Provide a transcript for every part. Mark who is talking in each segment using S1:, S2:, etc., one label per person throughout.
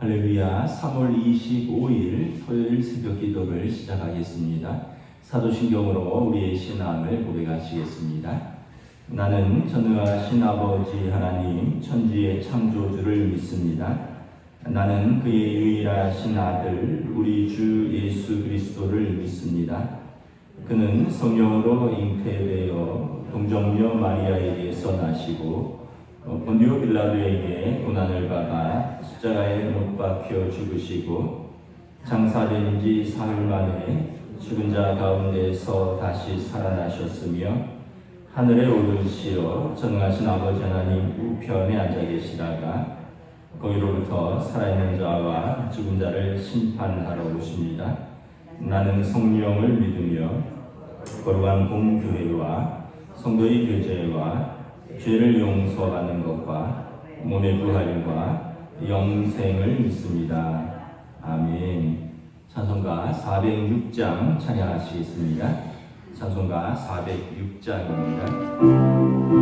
S1: 할렐루야. 3월 25일 토요일 새벽 기도를 시작하겠습니다. 사도신경으로 우리의 신앙을 고백하시겠습니다. 나는 전능하신 아버지 하나님 천지의 창조주를 믿습니다. 나는 그의 유일하신 아들 우리 주 예수 그리스도를 믿습니다. 그는 성령으로 잉태되어 동정녀 마리아에게서 나시고 본디오 빌라도에게 고난을 받아 십자가에 못 박혀 죽으시고 장사된 지 사흘 만에 죽은 자 가운데서 다시 살아나셨으며 하늘에 오르시어 전능하신 아버지 하나님 우편에 앉아 계시다가 거기로부터 살아있는 자와 죽은 자를 심판하러 오십니다. 나는 성령을 믿으며 거룩한 공교회와 성도의 교제와 죄를 용서받는 것과 몸의 부활과 영생을 믿습니다. 아멘. 찬송가 406장 찬양하시겠습니다. 찬송가 406장입니다.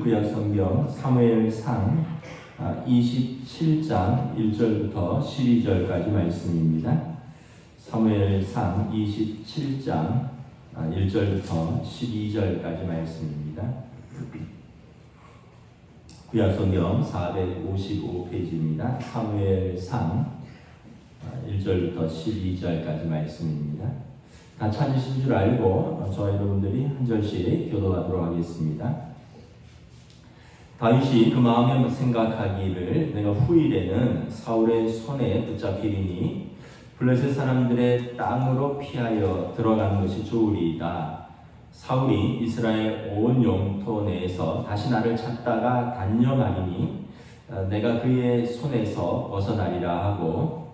S1: 구약성경 사무엘상 27장 1절부터 12절까지 말씀입니다. 사무엘상 27장 1절부터 12절까지 말씀입니다. 구약성경 455페이지입니다. 사무엘상 1절부터 12절까지 말씀입니다. 다 찾으신 줄 알고 저와 여러분들이 한 절씩 교도하도록 하겠습니다. 다윗이 그 마음에 생각하기를 내가 후일에는 사울의 손에 붙잡히리니 블레셋 사람들의 땅으로 피하여 들어가는 것이 좋으리이다. 사울이 이스라엘 온 영토 내에서 다시 나를 찾다가 단념하리니 내가 그의 손에서 벗어나리라 하고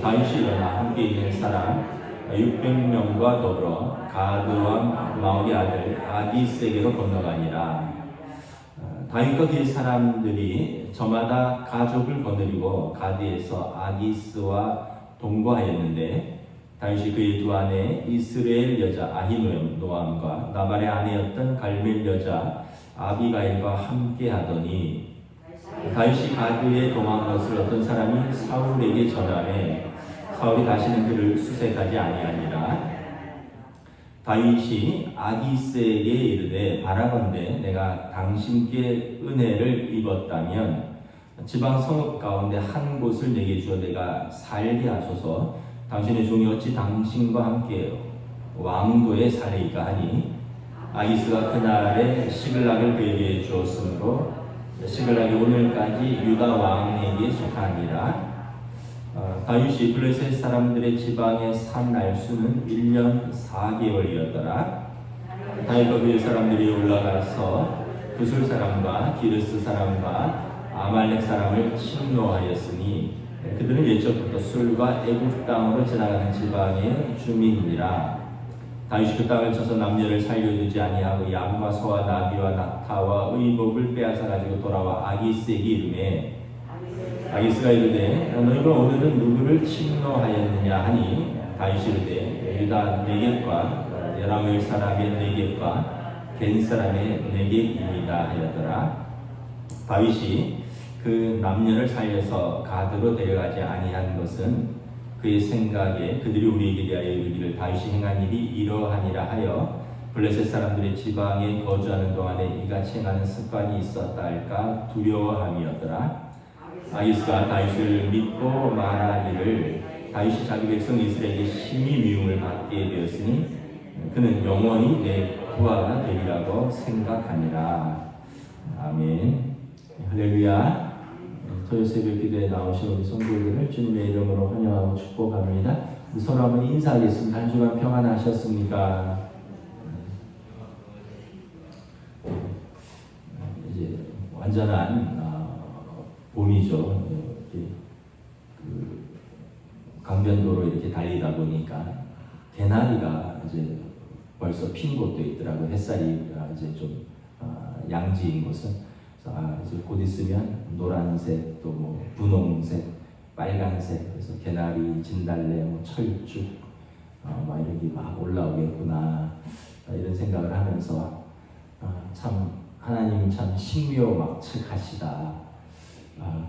S1: 다윗이 일어나 함께 있는 사람 600명과 더불어 가드 왕 마옥의 아들 아기스에게로 건너가니라. 다윗과 그의 사람들이 저마다 가족을 거느리고 가드에서 아기스와 동거하였는데 다윗이 그의 두 아내 이스라엘 여자 아히노암과 나발의 아내였던 갈멜 여자 아비가일과 함께하더니 다윗이 가드에 도망한 것을 어떤 사람이 사울에게 전하매 사울이 다시는 그를 수색하지 아니하니라. 다윗이 아기스에게 이르되 바라건대 내가 당신께 은혜를 입었다면 지방 성읍 가운데 한 곳을 내게 주어 내가 살게 하소서. 당신의 종이 어찌 당신과 함께 왕도에 살리까 하니 아기스가 그날에 시글락을 그에게 주었으므로 시글락이 오늘까지 유다 왕에게 속하니라. 다윗이 블레셋 사람들의 지방에 산 날수는 1년 4개월이었더라. 다윗과 그의 사람들이 올라가서 구술 사람과 기르스 사람과 아말렉 사람을 침노하였으니 그들은 예적부터 술과 애굽 땅으로 지나가는 지방의 주민이라. 다윗이 그 땅을 쳐서 남녀를 살려두지 아니하고 양과 소와 나귀와 낙타와 의복을 빼앗아 가지고 돌아와 아기스에게 이르매 아기스가 이르되 너희가 오늘은 누구를 침노하였느냐 하니 다윗이 이르되 유다 네겝과 여라무엘 사람의 네겝과 겐 사람의 네겝입니다 하였더라. 다윗이 그 남녀를 살려서 가드로 데려가지 아니한 것은 그의 생각에 그들이 우리에게 대하여 이르기를 다윗이 행한 일이 이러하니라 하여 블레셋 사람들의 지방에 거주하는 동안에 이같이 행하는 습관이 있었다 할까 두려워함이었더라. 아기스가 다윗을 믿고 말하기를 다윗이 자기 백성 이스라엘에게 심히 미움을 받게 되었으니 그는 영원히 내 부하가 되리라고 생각하니라. 아멘. 할렐루야. 토요 새벽 기도에 나오신 우리 성도들을 주님의 이름으로 환영하고 축복합니다. 서로 한번 인사하겠습니다. 한 주간 평안하셨습니까? 이제 완전한 봄이죠. 이렇게 강변도로 이렇게 달리다 보니까 개나리가 이제 벌써 핀 곳도 있더라고요. 햇살이 이제 좀 양지인 곳은. 이제 곧 있으면 노란색, 또 뭐 분홍색, 빨간색, 그래서 개나리, 진달래, 뭐 철쭉, 막 이렇게 막 올라오겠구나 이런 생각을 하면서 참 하나님 참 신묘막측하시다.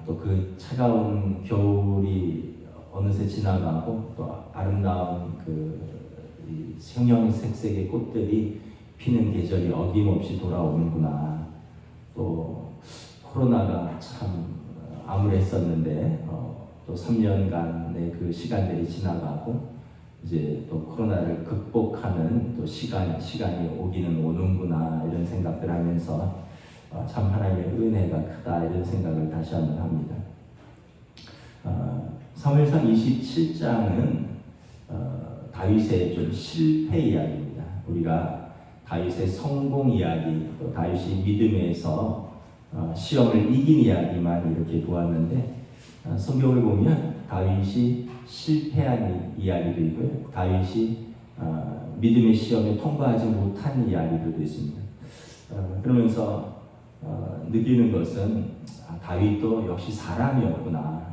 S1: 또 그 차가운 겨울이 어느새 지나가고 또 아름다운 그 형형색색의 꽃들이 피는 계절이 어김없이 돌아오는구나. 또 코로나가 참 암울했었는데 또 3년간의 그 시간들이 지나가고 이제 또 코로나를 극복하는 또 시간이 오기는 오는구나 이런 생각들 하면서 참 하나님의 은혜가 크다 이런 생각을 다시 한번 합니다. 사무엘상 27장은 다윗의 좀 실패 이야기입니다. 우리가 다윗의 성공 이야기, 또 다윗이 믿음에서 시험을 이긴 이야기만 이렇게 보았는데 성경을 보면 다윗이 실패한 이야기도 있고요. 다윗이 믿음의 시험에 통과하지 못한 이야기들도 있습니다. 그러면서 느끼는 것은 다윗도 역시 사람이었구나.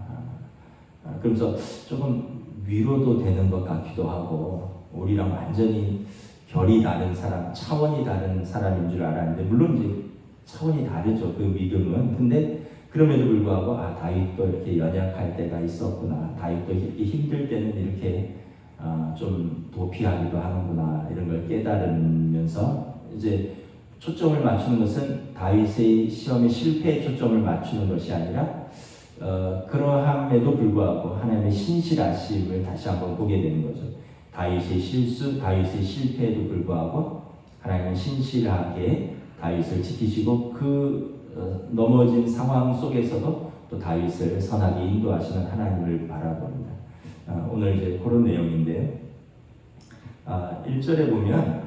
S1: 그러면서 조금 위로도 되는 것 같기도 하고 우리랑 완전히 결이 다른 사람, 차원이 다른 사람인 줄 알았는데 물론 이제 차원이 다르죠. 그 믿음은. 근데 그럼에도 불구하고 다윗도 이렇게 연약할 때가 있었구나. 다윗도 이렇게 힘들 때는 이렇게 좀 도피하기도 하는구나. 이런 걸 깨달으면서 이제 초점을 맞추는 것은 다윗의 시험의 실패에 초점을 맞추는 것이 아니라 그러함에도 불구하고 하나님의 신실하심을 다시 한번 보게 되는 거죠. 다윗의 실수, 다윗의 실패에도 불구하고 하나님은 신실하게 다윗을 지키시고 그 넘어진 상황 속에서도 또 다윗을 선하게 인도하시는 하나님을 바라봅니다. 오늘 이제 그런 내용인데요. 1절에 보면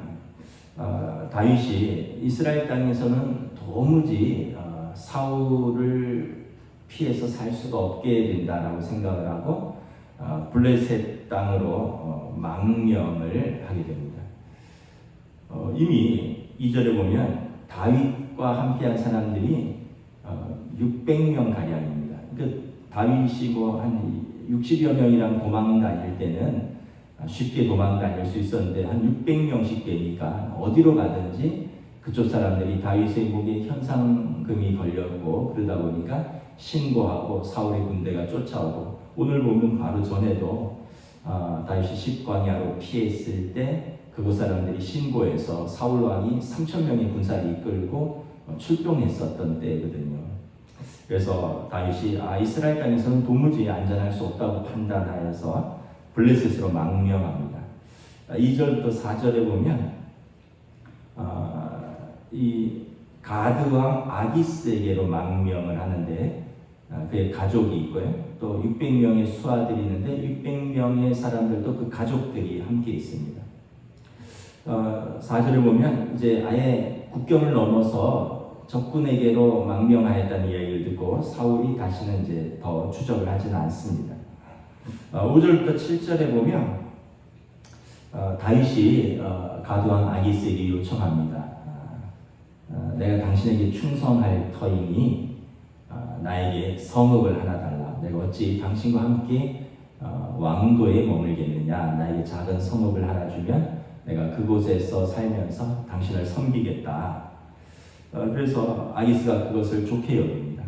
S1: 다윗이 이스라엘 땅에서는 도무지 사울을 피해서 살 수가 없게 된다라고 생각을 하고 블레셋 땅으로 망명을 하게 됩니다. 이미 2절에 보면 다윗과 함께한 사람들이 600명 가량입니다. 그러니까 다윗이 한 60여 명이랑 도망 다닐 때는 쉽게 도망 다닐 수 있었는데 한 600명씩 되니까 어디로 가든지 그쪽 사람들이 다윗의 목에 현상금이 걸렸고 그러다 보니까 신고하고 사울의 군대가 쫓아오고 오늘 보면 바로 전에도 다윗이 십광야로 피했을 때 그곳 사람들이 신고해서 사울 왕이 3,000명의 군사를 이끌고 출동했었던 때거든요. 그래서 다윗이 이스라엘 땅에서는 도무지 안전할 수 없다고 판단하여서 블레셋으로 망명합니다. 2절부터 4절에 보면 이 가드 왕 아기스에게로 망명을 하는데 그의 가족이 있고요. 또 600명의 수하들이 있는데 600명의 사람들도 그 가족들이 함께 있습니다. 4절을 보면 이제 아예 국경을 넘어서 적군에게로 망명하였다는 이야기를 듣고 사울이 다시는 이제 더 추적을 하지는 않습니다. 5절부터 7절에 보면 다윗이 가드왕 아기스에게 요청합니다. 내가 당신에게 충성할 터이니 나에게 성읍을 하나 달라. 내가 어찌 당신과 함께 왕도에 머물겠느냐. 나에게 작은 성읍을 하나 주면 내가 그곳에서 살면서 당신을 섬기겠다. 그래서 아기스가 그것을 좋게 여깁니다.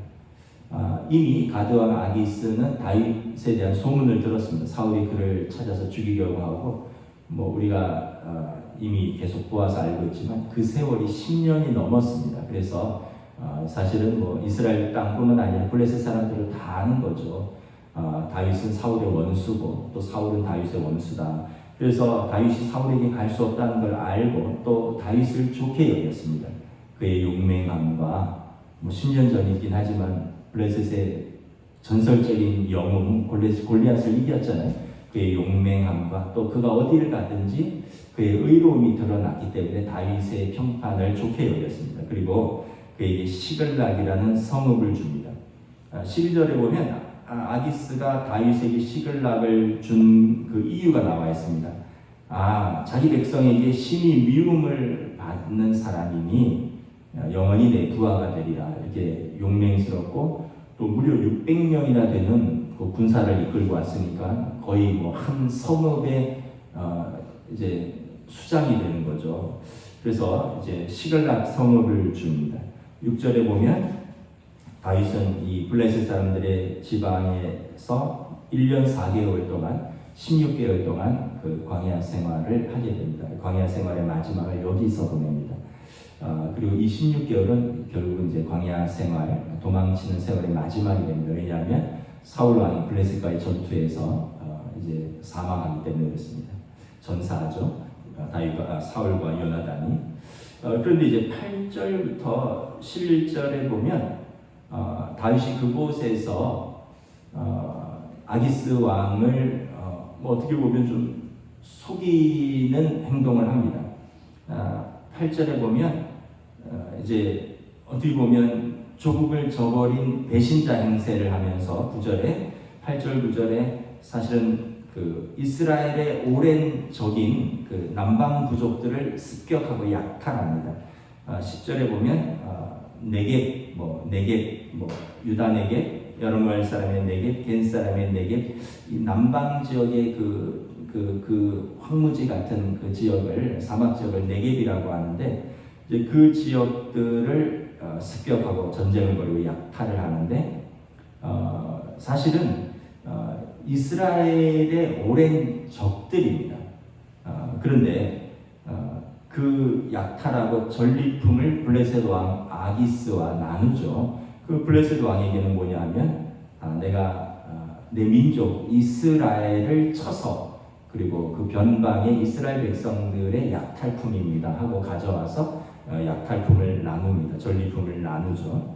S1: 이미 가드왕 아기스는 다윗에 대한 소문을 들었습니다. 사울이 그를 찾아서 죽이려고 하고 우리가 이미 계속 보아서 알고 있지만 그 세월이 10년이 넘었습니다. 그래서 사실은 이스라엘 땅뿐만 아니라 블레셋 사람들을 다 아는 거죠. 다윗은 사울의 원수고 또 사울은 다윗의 원수다. 그래서 다윗이 사울에게 갈 수 없다는 걸 알고 또 다윗을 좋게 여겼습니다. 그의 용맹함과 10년 전이긴 하지만 블레셋의 전설적인 영웅 골리앗을 이겼잖아요. 그의 용맹함과 또 그가 어디를 가든지 그의 의로움이 드러났기 때문에 다윗의 평판을 좋게 여겼습니다. 그리고 그에게 시글락이라는 성읍을 줍니다. 12절에 보면 아기스가 다윗에게 시글락을 준 그 이유가 나와 있습니다. 자기 백성에게 심히 미움을 받는 사람이니 영원히 내 부하가 되리라. 이렇게 용맹스럽고 또 무려 600명이나 되는 그 군사를 이끌고 왔으니까 거의 한 성읍의 이제 수장이 되는 거죠. 그래서 이제 시글락 성읍을 줍니다. 6절에 보면 다윗은 이 블레셋 사람들의 지방에서 1년 4개월 동안 16개월 동안 그 광야 생활을 하게 됩니다. 광야 생활의 마지막을 여기서 보냅니다. 그리고 이 16개월은 결국은 이제 광야 생활, 도망치는 세월의 마지막이 됩니다. 왜냐하면 사울 왕이 블레셋과의 전투에서 이제 사망하기 때문에 그렇습니다. 전사하죠. 다윗과 사울과 요나단이. 그런데 이제 8절부터 11절에 보면 다윗이 그곳에서 아기스 왕을 어떻게 보면 좀 속이는 행동을 합니다. 8절에 보면 이제 어떻게 보면 조국을 저버린 배신자 행세를 하면서 8절 9절에 사실은 그 이스라엘의 오랜 적인 그 남방 부족들을 습격하고 약탈합니다. 10절에 보면 네겝, 유다 네겝, 여러모엘 사람의 네겝, 겐 사람의 네겝, 이 남방 지역의 그 황무지 같은 그 지역을 사막 지역을 네겝이라고 하는데 이제 그 지역들을 습격하고 전쟁을 벌이고 약탈을 하는데 사실은 이스라엘의 오랜 적들입니다. 그런데 그 약탈하고 전리품을 블레셋 왕 아기스와 나누죠. 그 블레셋 왕에게는 뭐냐면 내가 내 민족 이스라엘을 쳐서 그리고 그 변방의 이스라엘 백성들의 약탈품입니다 하고 가져와서 약탈품을 나눕니다. 전리품을 나누죠.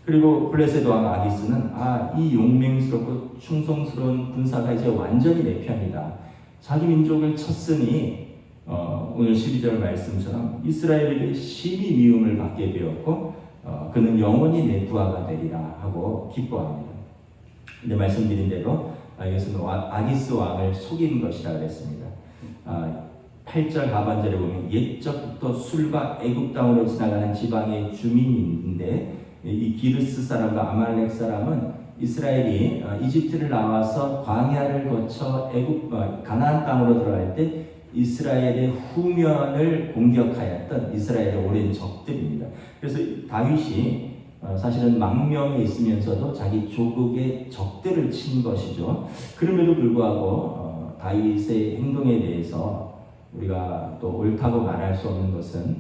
S1: 그리고 블레셋 왕 아기스는 이 용맹스럽고 충성스러운 군사가 이제 완전히 내 편이다. 자기 민족을 쳤으니 오늘 12절 말씀처럼 이스라엘에게 심히 미움을 받게 되었고 그는 영원히 내 부하가 되리라 하고 기뻐합니다. 근데 말씀드린 대로 이것은 아기스 왕을 속인 것이라 그랬습니다. 8절 하반절에 보면 옛적부터 술과 애굽 땅으로 지나가는 지방의 주민인데 이 기르스 사람과 아말렉 사람은 이스라엘이 이집트를 나와서 광야를 거쳐 가나안 땅으로 들어갈 때 이스라엘의 후면을 공격하였던 이스라엘의 오랜 적들입니다. 그래서 다윗이 사실은 망명에 있으면서도 자기 조국의 적들을 친 것이죠. 그럼에도 불구하고 다윗의 행동에 대해서 우리가 또 옳다고 말할 수 없는 것은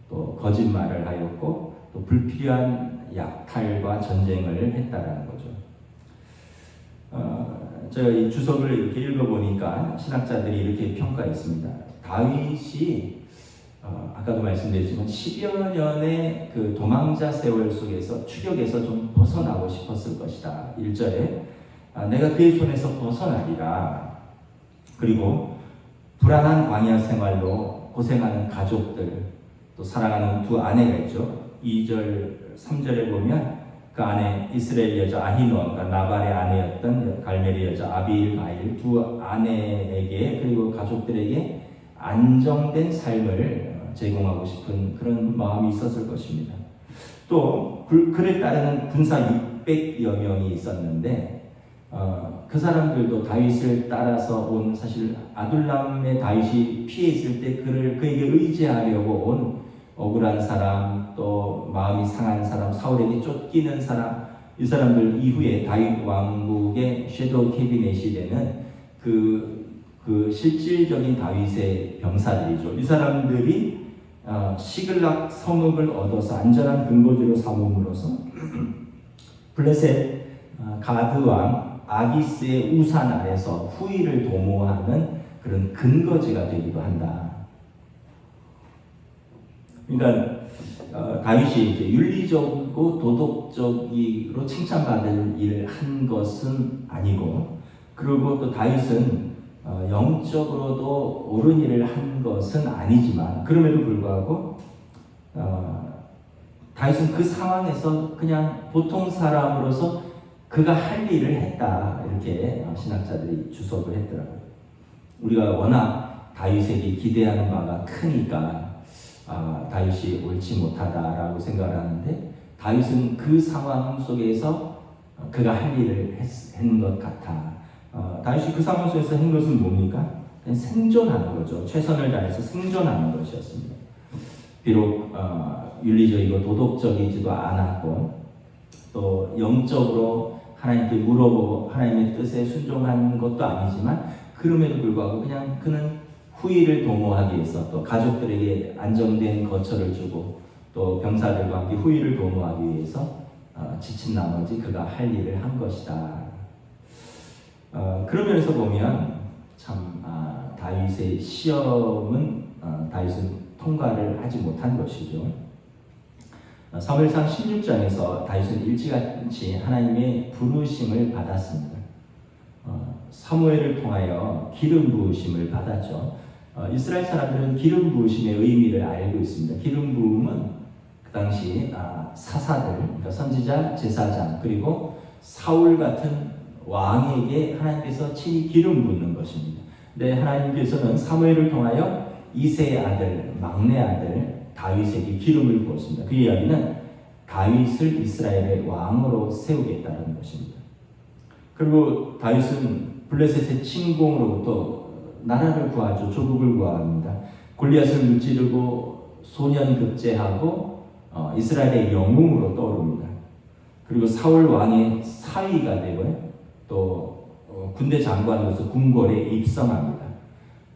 S1: 또 거짓말을 하였고 또 불필요한 약탈과 전쟁을 했다라는 거죠. 제가 이 주석을 이렇게 읽어보니까 신학자들이 이렇게 평가했습니다. 다윗이 아까도 말씀드렸지만 10여 년의 그 도망자 세월 속에서 추격에서 좀 벗어나고 싶었을 것이다. 1절에 내가 그의 손에서 벗어나리라. 그리고 불안한 광야 생활로 고생하는 가족들, 또 사랑하는 두 아내가 있죠. 2절, 3절에 보면 그 아내 이스라엘 여자 아히노, 그러니까 나발의 아내였던 갈멜의 여자 아비일가일 두 아내에게 그리고 가족들에게 안정된 삶을 제공하고 싶은 그런 마음이 있었을 것입니다. 또 그를 따르는 군사 600여 명이 있었는데 그 사람들도 다윗을 따라서 온 사실 아둘람의 다윗이 피해 있을 때 그에게 의지하려고 온 억울한 사람, 또 마음이 상한 사람, 사울에게 쫓기는 사람, 이 사람들 이후에 다윗 왕국의 섀도우 캐비넷이 되는 그 실질적인 다윗의 병사들이죠. 이 사람들이 시글락 성읍을 얻어서 안전한 근거지로 삼음으로써 블레셋 가드 왕 아기스의 우산 아래서 후위를 도모하는 그런 근거지가 되기도 한다. 그러니까 다윗이 이제 윤리적이고 도덕적으로 칭찬받을 일을 한 것은 아니고, 그리고 또 다윗은 영적으로도 옳은 일을 한 것은 아니지만, 그럼에도 불구하고 다윗은 그 상황에서 그냥 보통 사람으로서 그가 할 일을 했다, 이렇게 신학자들이 주석을 했더라고요. 우리가 워낙 다윗에게 기대하는 바가 크니까 다윗이 옳지 못하다라고 생각을 하는데, 다윗은 그 상황 속에서 그가 할 일을 한 것 같아. 다윗이 그 상황 속에서 한 것은 뭡니까? 그냥 생존하는 거죠. 최선을 다해서 생존하는 것이었습니다. 비록 윤리적이고 도덕적이지도 않았고, 또 영적으로 하나님께 물어보고 하나님의 뜻에 순종한 것도 아니지만, 그럼에도 불구하고 그냥 그는 후위를 도모하기 위해서, 또 가족들에게 안정된 거처를 주고 또 병사들과 함께 후위를 도모하기 위해서 지친 나머지 그가 할 일을 한 것이다. 그런 면에서 보면 참 다윗의 시험은 다윗은 통과를 하지 못한 것이죠. 사무엘상 16장에서 다윗은 일찌감치 하나님의 부르심을 받았습니다. 사무엘을 통하여 기름 부으심을 받았죠. 이스라엘 사람들은 기름 부으심의 의미를 알고 있습니다. 기름 부음은 그 당시 사사들, 그러니까 선지자, 제사장, 그리고 사울 같은 왕에게 하나님께서 친히 기름 붓는 것입니다. 근데 하나님께서는 사무엘을 통하여 이새의 아들, 막내 아들 다윗에게 기름을 부었습니다. 그 이야기는 다윗을 이스라엘의 왕으로 세우겠다는 것입니다. 그리고 다윗은 블레셋의 침공으로부터 나라를 구하죠. 조국을 구합니다. 골리앗을 무찌르고 소년급제하고 이스라엘의 영웅으로 떠오릅니다. 그리고 사울 왕의 사위가 되고요. 또 군대 장관으로서 궁궐에 입성합니다.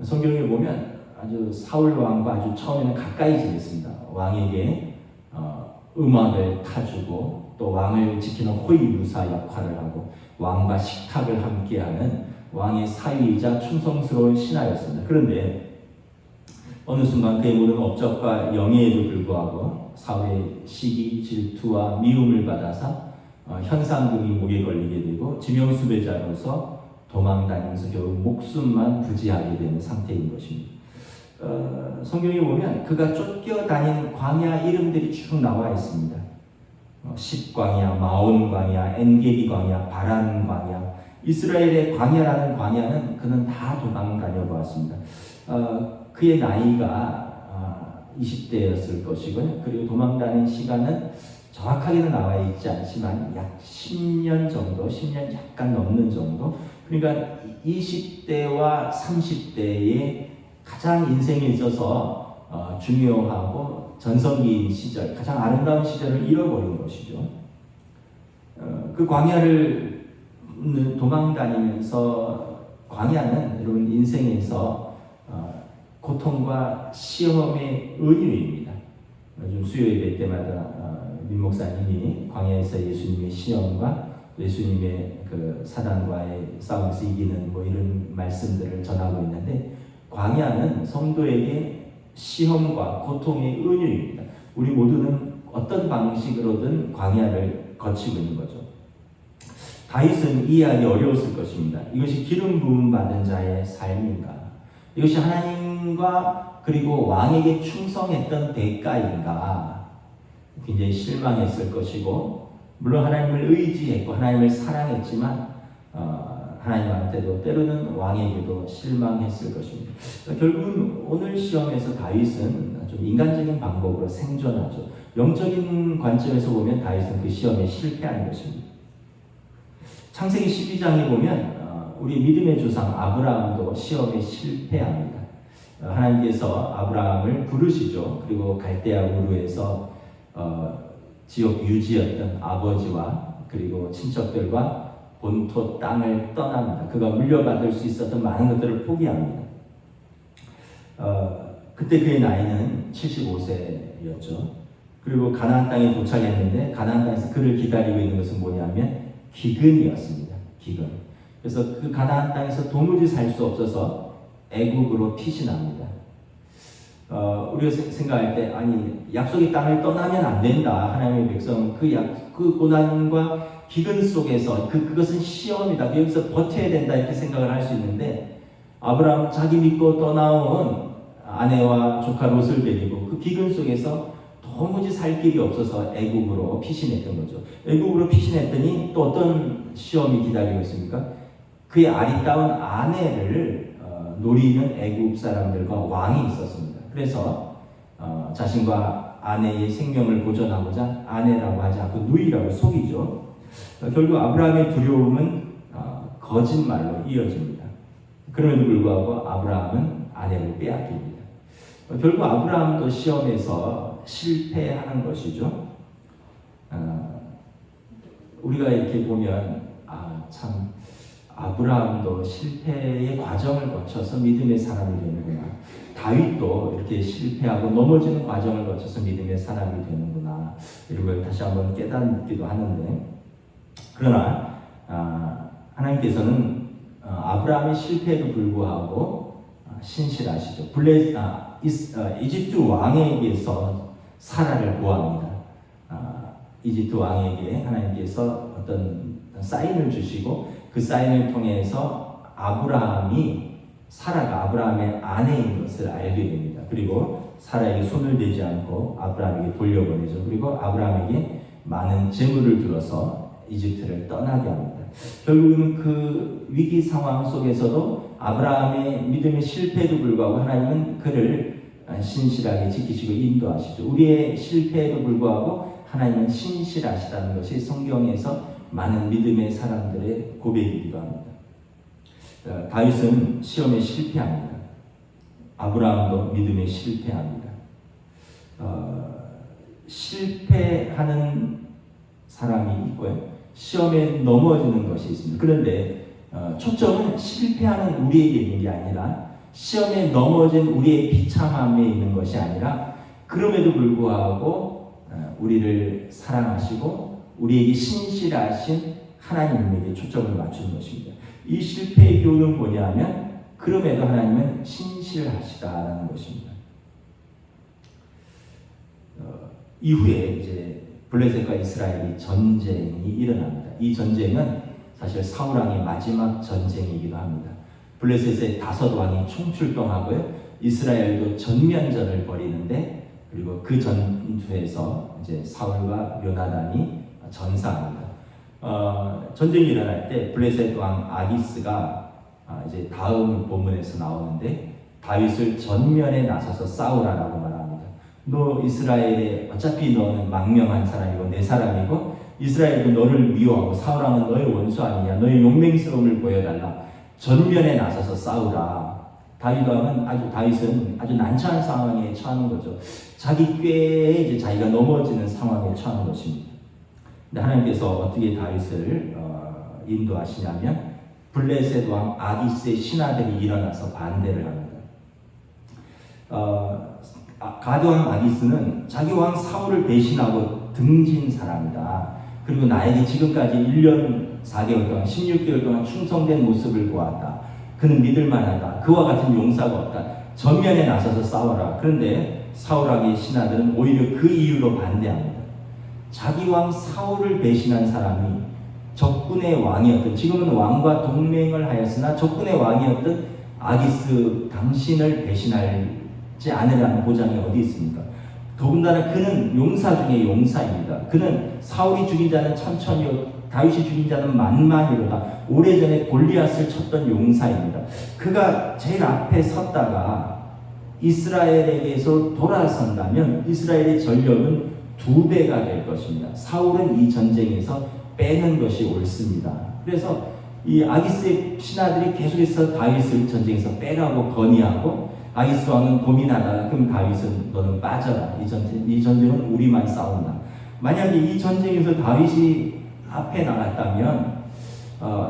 S1: 성경에 보면 아주 사울 왕과 아주 처음에는 가까이 지냈습니다. 왕에게 음악을 타주고 또 왕을 지키는 호위무사 역할을 하고 왕과 식탁을 함께하는 왕의 사위이자 충성스러운 신하였습니다. 그런데 어느 순간 그의 모든 업적과 영예에도 불구하고 사울의 시기, 질투와 미움을 받아서 현상금이 목에 걸리게 되고 지명수배자로서 도망다니면서 결국 목숨만 부지하게 되는 상태인 것입니다. 성경에 보면 그가 쫓겨다니는 광야 이름들이 쭉 나와 있습니다. 십광야, 마온 광야, 엔게디 광야, 바란 광야. 이스라엘의 광야라는 광야는 그는 다 도망다녀 보았습니다. 그의 나이가 20대였을 것이고요. 그리고 도망다닌 시간은 정확하게는 나와 있지 않지만 약 10년 정도, 10년 약간 넘는 정도. 그러니까 20대와 30대의 가장 인생에 있어서 중요하고 전성기인 시절, 가장 아름다운 시절을 잃어버린 것이죠. 그 광야를 도망다니면서 광야는 여러분 인생에서 고통과 시험의 은유입니다. 요즘 수요 예배 때마다 민 목사님이 광야에서 예수님의 시험과 예수님의 그 사단과의 싸움에서 이기는 뭐 이런 말씀들을 전하고 있는데 광야는 성도에게 시험과 고통의 은유입니다. 우리 모두는 어떤 방식으로든 광야를 거치고 있는 거죠. 다윗은 이해하기 어려웠을 것입니다. 이것이 기름 부음 받은 자의 삶인가? 이것이 하나님과 그리고 왕에게 충성했던 대가인가? 굉장히 실망했을 것이고 물론 하나님을 의지했고 하나님을 사랑했지만 하나님한테도 때로는 왕에게도 실망했을 것입니다. 결국은 오늘 시험에서 다윗은 좀 인간적인 방법으로 생존하죠. 영적인 관점에서 보면 다윗은 그 시험에 실패한 것입니다. 창세기 12장에 보면 우리 믿음의 조상 아브라함도 시험에 실패합니다. 하나님께서 아브라함을 부르시죠. 그리고 갈대아 우르에서 지역 유지였던 아버지와 그리고 친척들과 본토 땅을 떠납니다. 그가 물려받을 수 있었던 많은 것들을 포기합니다. 그때 그의 나이는 75세였죠. 그리고 가나안 땅에 도착했는데 가나안 땅에서 그를 기다리고 있는 것은 뭐냐면 기근이었습니다. 기근. 그래서 그 가나안 땅에서 도무지 살 수 없어서 애국으로 피신합니다. 우리가 생각할 때 아니 약속의 땅을 떠나면 안 된다. 하나님의 백성 그 고난과 기근 속에서 그것은 시험이다. 여기서 버텨야 된다 이렇게 생각을 할 수 있는데 아브라함 자기 믿고 떠나온 아내와 조카 롯을 데리고 그 기근 속에서 도무지 살 길이 없어서 애국으로 피신했던 거죠. 애국으로 피신했더니 또 어떤 시험이 기다리고 있습니까? 그의 아리따운 아내를 노리는 애국 사람들과 왕이 있었습니다. 그래서 자신과 아내의 생명을 보존하고자 아내라고 하지 않고 누이라고 속이죠. 결국 아브라함의 두려움은 거짓말로 이어집니다. 그럼에도 불구하고 아브라함은 아내를 빼앗깁니다. 결국 아브라함도 시험에서 실패하는 것이죠. 우리가 이렇게 보면 참 아브라함도 실패의 과정을 거쳐서 믿음의 사람이 되는구나. 다윗도 이렇게 실패하고 넘어지는 과정을 거쳐서 믿음의 사람이 되는구나. 이런 걸 다시 한번 깨닫기도 하는데 그러나 하나님께서는 아브라함의 실패에도 불구하고 신실하시죠. 이집트 왕에게서 사라를 구합니다. 이집트 왕에게 하나님께서 어떤 사인을 주시고 그 사인을 통해서 사라가 아브라함의 아내인 것을 알게 됩니다. 그리고 사라에게 손을 대지 않고 아브라함에게 돌려보내죠. 그리고 아브라함에게 많은 재물을 들어서 이집트를 떠나게 합니다. 결국은 그 위기 상황 속에서도 아브라함의 믿음의 실패에도 불구하고 하나님은 그를 신실하게 지키시고 인도하시죠. 우리의 실패에도 불구하고 하나님은 신실하시다는 것이 성경에서 많은 믿음의 사람들의 고백이기도 합니다. 다윗은 시험에 실패합니다. 아브라함도 믿음에 실패합니다. 실패하는 사람이 있고요. 시험에 넘어지는 것이 있습니다. 그런데 초점은 실패하는 우리에게 있는 게 아니라 시험에 넘어진 우리의 비참함에 있는 것이 아니라 그럼에도 불구하고 우리를 사랑하시고 우리에게 신실하신 하나님에게 초점을 맞추는 것입니다. 이 실패의 교훈은 뭐냐면 그럼에도 하나님은 신실하시다라는 것입니다. 이후에 이제 블레셋과 이스라엘이 전쟁이 일어납니다. 이 전쟁은 사실 사울 왕의 마지막 전쟁이기도 합니다. 블레셋의 5왕이 총출동하고요. 이스라엘도 전면전을 벌이는데 그리고 그 전투에서 이제 사울과 요나단이 전사합니다. 전쟁이 일어날 때 블레셋 왕 아기스가 이제 다음 본문에서 나오는데 다윗을 전면에 나서서 싸우라라고 말합니다. 너 이스라엘에 어차피 너는 망명한 사람이고 내 사람이고 이스라엘도 너를 미워하고 사울 왕은 너의 원수 아니냐. 너의 용맹스러움을 보여달라. 전면에 나서서 싸우라. 다윗은 아주 난처한 상황에 처하는 거죠. 자기 꾀에 이제 자기가 넘어지는 상황에 처하는 것입니다. 근데 하나님께서 어떻게 다윗을 인도하시냐면 블레셋 왕 아기스의 신하들이 일어나서 반대를 합니다. 가드 왕 아기스는 자기 왕 사울을 배신하고 등진 사람이다. 그리고 나에게 지금까지 1년 4개월 동안 16개월 동안 충성된 모습을 보았다. 그는 믿을만하다. 그와 같은 용사가 없다. 전면에 나서서 싸워라. 그런데 사울 왕의 신하들은 오히려 그 이유로 반대합니다. 자기 왕 사울을 배신한 사람이 적군의 왕이었던, 지금은 왕과 동맹을 하였으나 적군의 왕이었던 아기스 당신을 배신하지 않으라는 보장이 어디 있습니까? 더군다나 그는 용사 중에 용사입니다. 그는 사울이 죽인 자는 천천히요 다윗이 죽인 자는 만만이로다. 오래전에 골리앗을 쳤던 용사입니다. 그가 제일 앞에 섰다가 이스라엘에게서 돌아선다면 이스라엘의 전력은 2배가 될 것입니다. 사울은 이 전쟁에서 빼는 것이 옳습니다. 그래서 이 아기스의 신하들이 계속해서 다윗을 전쟁에서 빼라고 건의하고 아기스 왕은 고민하다가 그럼 다윗은 너는 빠져라. 이 전쟁은 우리만 싸운다. 만약에 이 전쟁에서 다윗이 앞에 나갔다면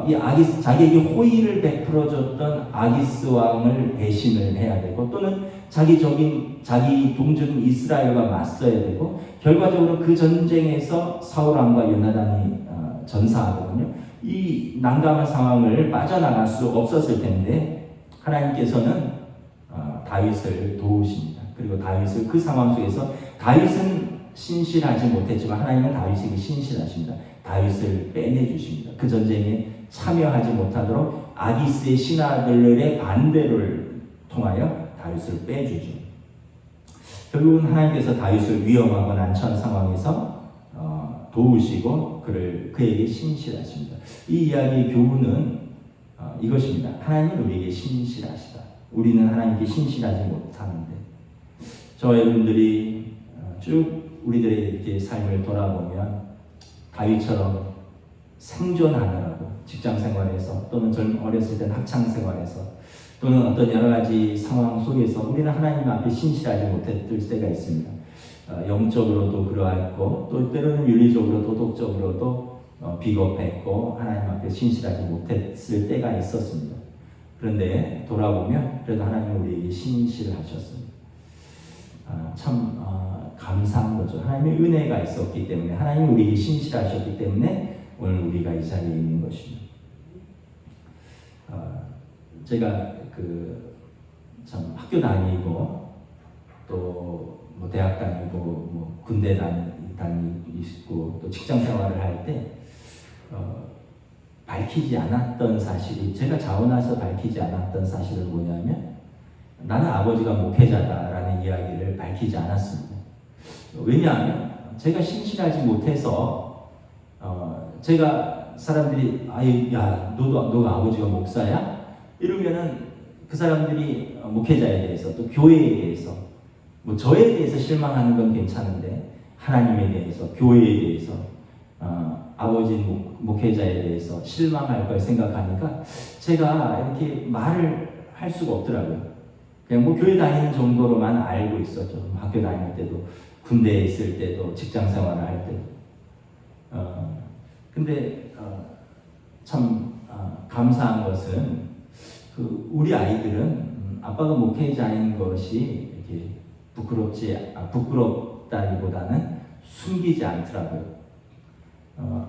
S1: 이 아기스 자기에게 호의를 베풀어줬던 아기스 왕을 배신을 해야 되고 또는 자기 동족인 이스라엘과 맞서야 되고 결과적으로 그 전쟁에서 사울 왕과 요나단이 전사하거든요. 이 난감한 상황을 빠져나갈 수 없었을 텐데 하나님께서는 다윗을 도우십니다. 그리고 다윗을 그 상황 속에서 다윗은 신실하지 못했지만 하나님은 다윗에게 신실하십니다. 다윗을 빼내주십니다. 그 전쟁에 참여하지 못하도록 아기스의 신하들의 반대를 통하여 다윗을 빼주죠. 결국은 하나님께서 다윗을 위험하고 난처한 상황에서 도우시고 그에게 신실하십니다. 이 이야기의 교훈은 이것입니다. 하나님은 우리에게 신실하시다. 우리는 하나님께 신실하지 못하는데 저와 여러분들이 쭉 우리들의 이렇게 삶을 돌아보면 다윗처럼 생존하느라고 직장 생활에서 또는 어렸을 때 학창 생활에서 또는 어떤 여러 가지 상황 속에서 우리는 하나님 앞에 신실하지 못했을 때가 있습니다. 영적으로도 그러했고 또 때로는 윤리적으로 도덕적으로도 비겁했고 하나님 앞에 신실하지 못했을 때가 있었습니다. 그런데 돌아보면 그래도 하나님은 우리에게 신실하셨습니다. 참 감사한 거죠. 하나님의 은혜가 있었기 때문에 하나님이 우리에게 신실하셨기 때문에 오늘 우리가 이 자리에 있는 것입니다. 제가 참 학교 다니고 또 뭐 대학 다니고 뭐 군대 다니고 또 직장 생활을 할 때 밝히지 않았던 사실이 제가 자원해서 밝히지 않았던 사실은 뭐냐면 나는 아버지가 목회자다라는 이야기를 밝히지 않았습니다. 왜냐하면 제가 신실하지 못해서 제가 사람들이 야 너가 아버지가 목사야? 이러면은 그 사람들이 목회자에 대해서 또 교회에 대해서 뭐 저에 대해서 실망하는 건 괜찮은데 하나님에 대해서 교회에 대해서 아버지 목회자에 대해서 실망할 걸 생각하니까 제가 이렇게 말을 할 수가 없더라고요. 그냥 뭐 교회 다니는 정도로만 알고 있었죠. 학교 다닐 때도 군대에 있을 때도 직장 생활을 할 때도. 근데 참 감사한 것은 우리 아이들은 아빠가 목회자인 것이 이렇게 부끄럽다기보다는 숨기지 않더라고요.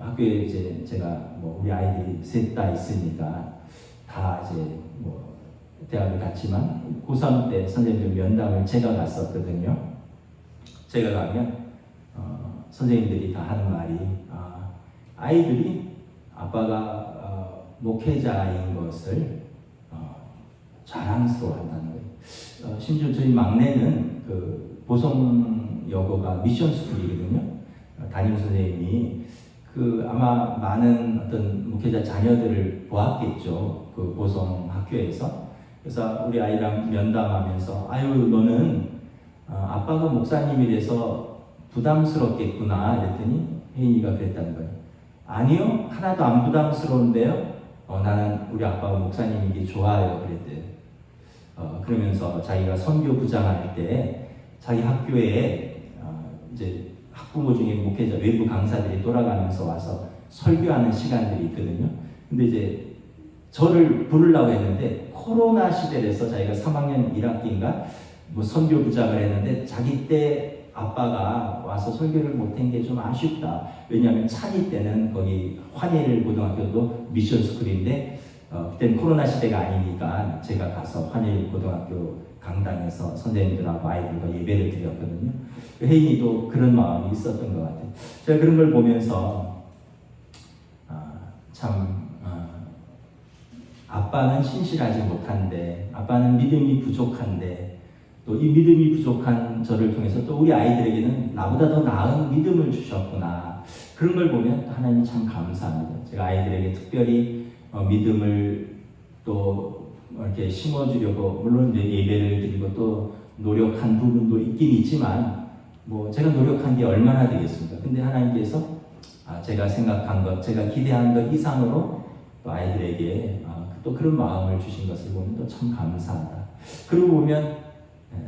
S1: 학교에 이제 제가 우리 아이들이 셋 다 있으니까 다 이제 대학을 갔지만 고3 때 선생님들 면담을 제가 갔었거든요. 제가 가면 선생님들이 다 하는 말이 아이들이 아빠가 목회자인 것을 자랑스러워한다는 거예요. 심지어 저희 막내는 그 보성여고가 미션스쿨이거든요. 담임 선생님이 아마 많은 어떤 목회자 자녀들을 보았겠죠. 그 보성 학교에서. 그래서 우리 아이랑 면담하면서 아유 너는 아빠가 목사님이라서 부담스럽겠구나 이랬더니 혜인이가 그랬다는 거예요. 아니요 하나도 안 부담스러운데요. 나는 우리 아빠가 목사님인 게 좋아요 그랬대요. 그러면서 자기가 선교 부장할 때 자기 학교에 이제 학부모 중에 목회자 외부 강사들이 돌아가면서 와서 설교하는 시간들이 있거든요. 근데 이제 저를 부르려고 했는데 코로나 시대라서 자기가 3학년 1학기인가 선교 부장을 했는데 자기 때 아빠가 와서 설교를 못한 게 좀 아쉽다. 왜냐하면 차기 때는 거기 환일 고등학교도 미션스쿨인데 그때는 코로나 시대가 아니니까 제가 가서 환일 고등학교 강당에서 선생님들하고 아이들과 예배를 드렸거든요. 혜인이도 그런 마음이 있었던 것 같아요. 제가 그런 걸 보면서 아빠는 신실하지 못한데, 아빠는 믿음이 부족한데, 또 이 믿음이 부족한 저를 통해서 또 우리 아이들에게는 나보다 더 나은 믿음을 주셨구나. 그런 걸 보면 하나님 참 감사합니다. 제가 아이들에게 특별히 믿음을 또 이렇게 심어주려고 물론 이제 예배를 드리고 또 노력한 부분도 있긴 있지만 제가 노력한 게 얼마나 되겠습니까? 근데 하나님께서 제가 생각한 것, 제가 기대한 것 이상으로 또 아이들에게 또 그런 마음을 주신 것을 보면 또 참 감사하다. 그러고 보면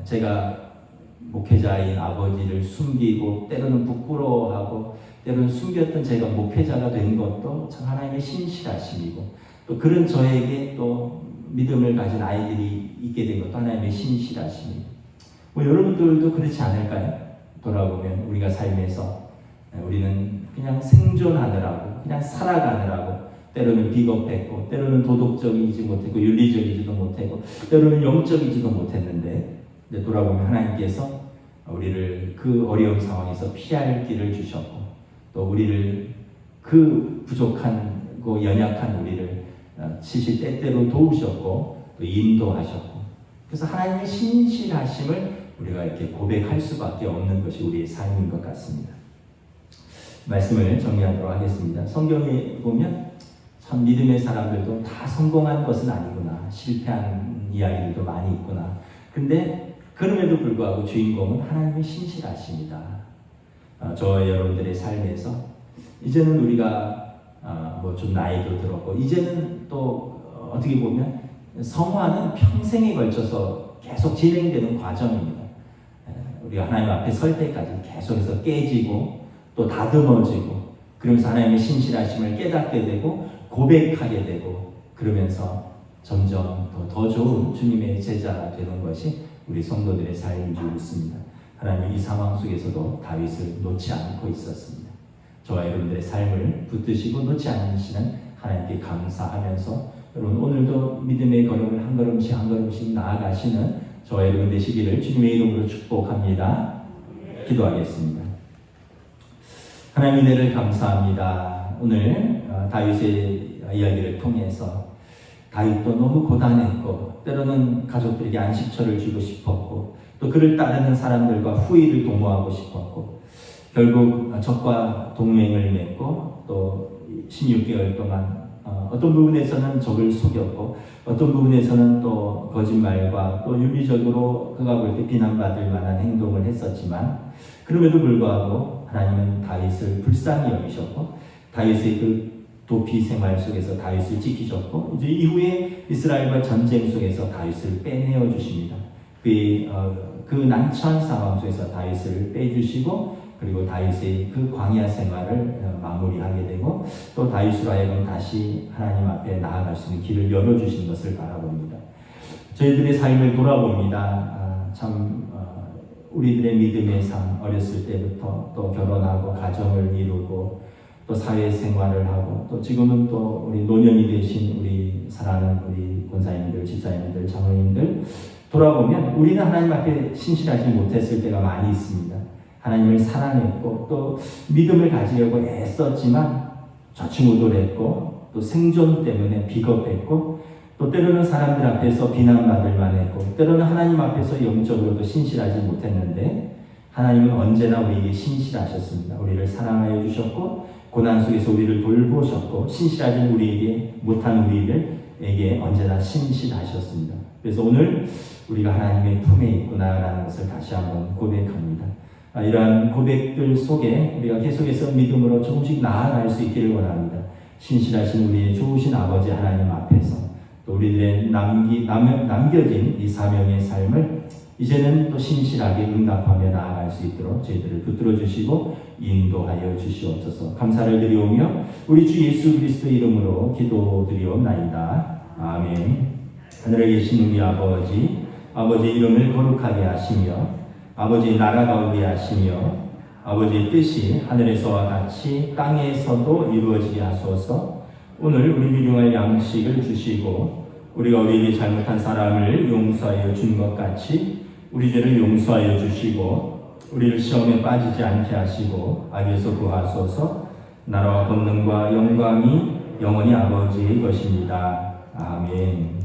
S1: 제가 목회자인 아버지를 숨기고 때로는 부끄러워하고 때로는 숨겼던 제가 목회자가 된 것도 참 하나님의 신실하심이고 또 그런 저에게 또 믿음을 가진 아이들이 있게 된 것도 하나님의 신실하심이고 여러분들도 그렇지 않을까요? 돌아보면 우리가 삶에서 우리는 그냥 생존하느라고 그냥 살아가느라고 때로는 비겁했고 때로는 도덕적이지 못했고 윤리적이지도 못했고 때로는 영적이지도 못했는데 근데 돌아보면 하나님께서 우리를 그 어려운 상황에서 피할 길을 주셨고 또 우리를 그 부족하고 연약한 우리를 시시때때로 도우셨고 또 인도하셨고 그래서 하나님의 신실하심을 우리가 이렇게 고백할 수밖에 없는 것이 우리의 삶인 것 같습니다. 말씀을 정리하도록 하겠습니다. 성경에 보면 참 믿음의 사람들도 다 성공한 것은 아니구나. 실패한 이야기들도 많이 있구나. 근데 그럼에도 불구하고 주인공은 하나님의 신실하십니다. 저와 여러분들의 삶에서 이제는 우리가 좀 나이도 들었고 이제는 또 어떻게 보면 성화는 평생에 걸쳐서 계속 진행되는 과정입니다. 우리가 하나님 앞에 설 때까지 계속해서 깨지고 또 다듬어지고 그러면서 하나님의 신실하심을 깨닫게 되고 고백하게 되고 그러면서 점점 더 좋은 주님의 제자가 되는 것이 우리 성도들의 삶인 줄 믿습니다. 하나님이 이 상황 속에서도 다윗을 놓지 않고 있었습니다. 저와 여러분들의 삶을 붙드시고 놓지 않으시는 하나님께 감사하면서 여러분 오늘도 믿음의 걸음을 한 걸음씩 한 걸음씩 나아가시는 저와 여러분 되시기를 주님의 이름으로 축복합니다. 기도하겠습니다. 하나님 은혜를 감사합니다. 오늘 다윗의 이야기를 통해서 다윗도 너무 고단했고 때로는 가족들에게 안식처를 주고 싶었고 또 그를 따르는 사람들과 후의를 도모하고 싶었고 결국 적과 동맹을 맺고 또 16개월 동안 어떤 부분에서는 적을 속였고 어떤 부분에서는 또 거짓말과 또 윤리적으로 그가 볼 때 비난받을 만한 행동을 했었지만 그럼에도 불구하고 하나님은 다윗을 불쌍히 여기셨고 다윗의 그 도피 생활 속에서 다윗을 지키셨고 이제 이후에 이스라엘과 전쟁 속에서 다윗을 빼내어 주십니다. 그 난처한 상황 속에서 다윗을 빼주시고 그리고 다윗의 그 광야 생활을 마무리하게 되고 또 다윗으로 하여금 다시 하나님 앞에 나아갈 수 있는 길을 열어주신 것을 바라봅니다. 저희들의 삶을 돌아봅니다. 우리들의 믿음의 삶, 어렸을 때부터 또 결혼하고 가정을 이루고 또 사회생활을 하고 또 지금은 또 우리 노년이 되신 우리 사랑하는 우리 권사님들, 집사님들, 장로님들 돌아보면 우리는 하나님 앞에 신실하지 못했을 때가 많이 있습니다. 하나님을 사랑했고 또 믿음을 가지려고 애썼지만 좌충우돌했고 또 생존 때문에 비겁했고 또 때로는 사람들 앞에서 비난받을 만했고 때로는 하나님 앞에서 영적으로도 신실하지 못했는데 하나님은 언제나 우리에게 신실하셨습니다. 우리를 사랑하여 주셨고 고난 속에서 우리를 돌보셨고 신실하지 우리에게 못한 우리들에게 언제나 신실하셨습니다. 그래서 오늘 우리가 하나님의 품에 있구나라는 것을 다시 한번 고백합니다. 이러한 고백들 속에 우리가 계속해서 믿음으로 조금씩 나아갈 수 있기를 원합니다. 신실하신 우리의 좋으신 아버지 하나님 앞에서 또 우리들의 남겨진 이 사명의 삶을 이제는 또 신실하게 응답하며 나아갈 수 있도록 저희들을 붙들어 주시고 인도하여 주시옵소서. 감사를 드리오며 우리 주 예수 그리스도 이름으로 기도드리옵나이다. 아멘. 하늘에 계신 우리 아버지, 아버지의 이름을 거룩하게 하시며 아버지의 나라가 오게 하시며 아버지의 뜻이 하늘에서와 같이 땅에서도 이루어지게 하소서. 오늘 우리 일용할 양식을 주시고 우리가 우리에게 잘못한 사람을 용서하여 준 것 같이 우리 죄를 용서하여 주시고 우리를 시험에 빠지지 않게 하시고 악에서 구하소서. 나라와 권능과 영광이 영원히 아버지의 것입니다. 아멘.